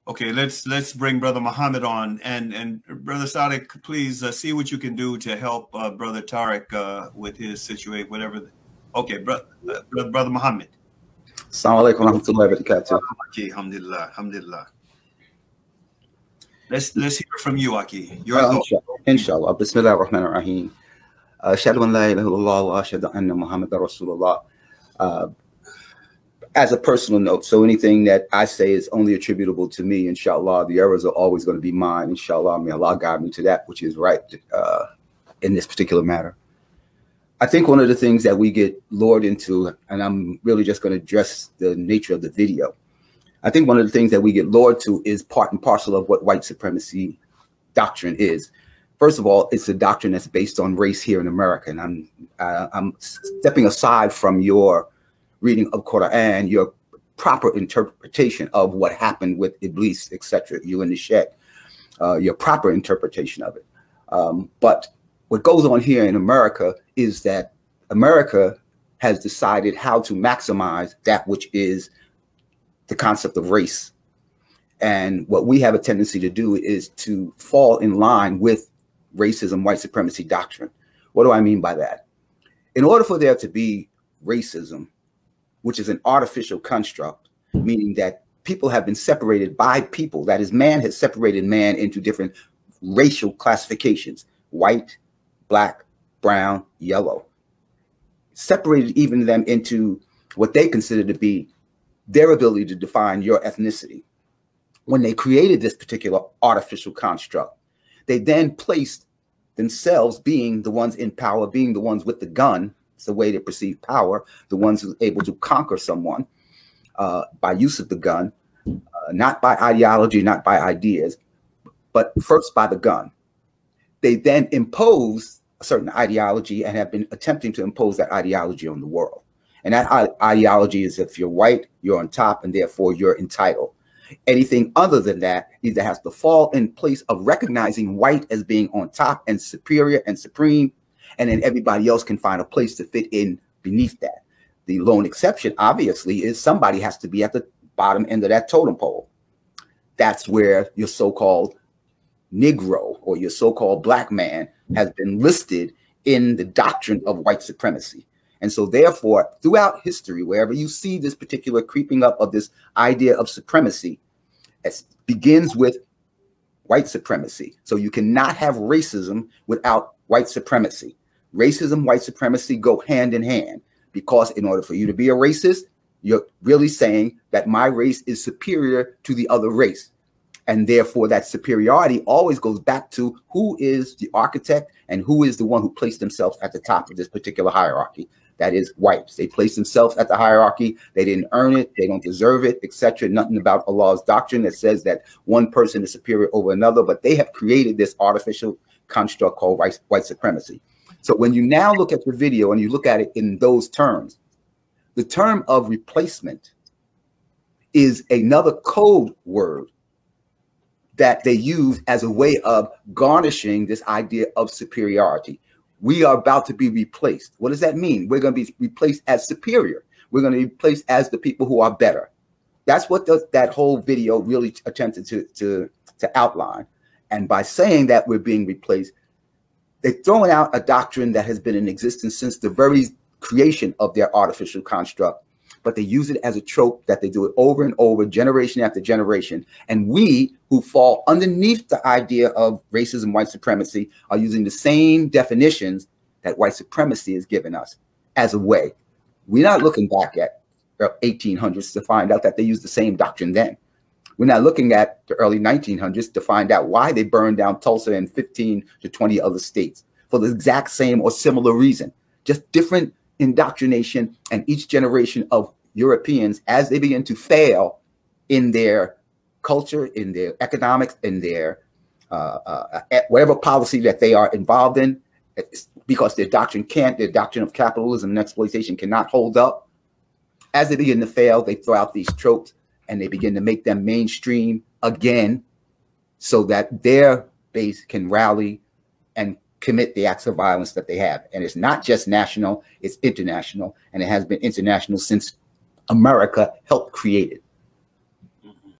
Okay, let's bring Brother Muhammad on, and Brother Sadiq, please see what you can do to help Brother Tariq with his situation, whatever. Okay, Brother Muhammad. Assalamu alaikum wa rahmatullahi wa barakatuh. Alhamdulillah, alhamdulillah. Let's hear from you, Aki. Inshallah. Bismillah ar-Rahman ar-Rahim. Ashhadu an la ilaha illallah wa ashhadu anna Muhammadan Rasulullah. As a personal note, so anything that I say is only attributable to me, inshallah. The errors are always going to be mine, inshallah. May Allah guide me to that which is right in this particular matter. I think one of the things that we get lured into, and I'm really just going to address the nature of the video. I think one of the things that we get lured to is part and parcel of what white supremacy doctrine is. First of all, it's a doctrine that's based on race here in America. And I'm stepping aside from your reading of Quran, your proper interpretation of what happened with Iblis, etc., you and the Sheikh, your proper interpretation of it. But what goes on here in America is that America has decided how to maximize that which is the concept of race. And what we have a tendency to do is to fall in line with racism, white supremacy doctrine. What do I mean by that? In order for there to be racism, which is an artificial construct, meaning that people have been separated by people, that is, man has separated man into different racial classifications, white, black, brown, yellow, separated even them into what they consider to be their ability to define your ethnicity. When they created this particular artificial construct, they then placed themselves being the ones in power, being the ones with the gun. It's the way they perceive power, the ones who are able to conquer someone by use of the gun, not by ideology, not by ideas, but first by the gun. They then impose a certain ideology and have been attempting to impose that ideology on the world. And that ideology is if you're white, you're on top, and therefore you're entitled. Anything other than that either has to fall in place of recognizing white as being on top and superior and supreme, and then everybody else can find a place to fit in beneath that. The lone exception, obviously, is somebody has to be at the bottom end of that totem pole. That's where your so-called Negro or your so-called black man has been listed in the doctrine of white supremacy. And so therefore, throughout history, wherever you see this particular creeping up of this idea of supremacy, it begins with white supremacy. So you cannot have racism without white supremacy. Racism, white supremacy go hand in hand, because in order for you to be a racist, you're really saying that my race is superior to the other race. And therefore that superiority always goes back to who is the architect and who is the one who placed themselves at the top of this particular hierarchy. That is whites. They place themselves at the hierarchy. They didn't earn it. They don't deserve it, etc. Nothing about Allah's doctrine that says that one person is superior over another, but they have created this artificial construct called white supremacy. So when you now look at the video and you look at it in those terms, the term of replacement is another code word that they use as a way of garnishing this idea of superiority. We are about to be replaced. What does that mean? We're going to be replaced as superior. We're going to be replaced as the people who are better. That's what that whole video really attempted to outline. And by saying that we're being replaced, they're throwing out a doctrine that has been in existence since the very creation of their artificial construct. But they use it as a trope that they do it over and over, generation after generation. And we who fall underneath the idea of racism, white supremacy, are using the same definitions that white supremacy has given us as a way. We're not looking back at the 1800s to find out that they used the same doctrine then. We're not looking at the early 1900s to find out why they burned down Tulsa and 15 to 20 other states for the exact same or similar reason, just different indoctrination. And each generation of Europeans, as they begin to fail in their culture, in their economics, in their whatever policy that they are involved in, because their doctrine of capitalism and exploitation cannot hold up. As they begin to fail, they throw out these tropes and they begin to make them mainstream again so that their base can rally and commit the acts of violence that they have. And it's not just national, it's international. And it has been international since America helped create it.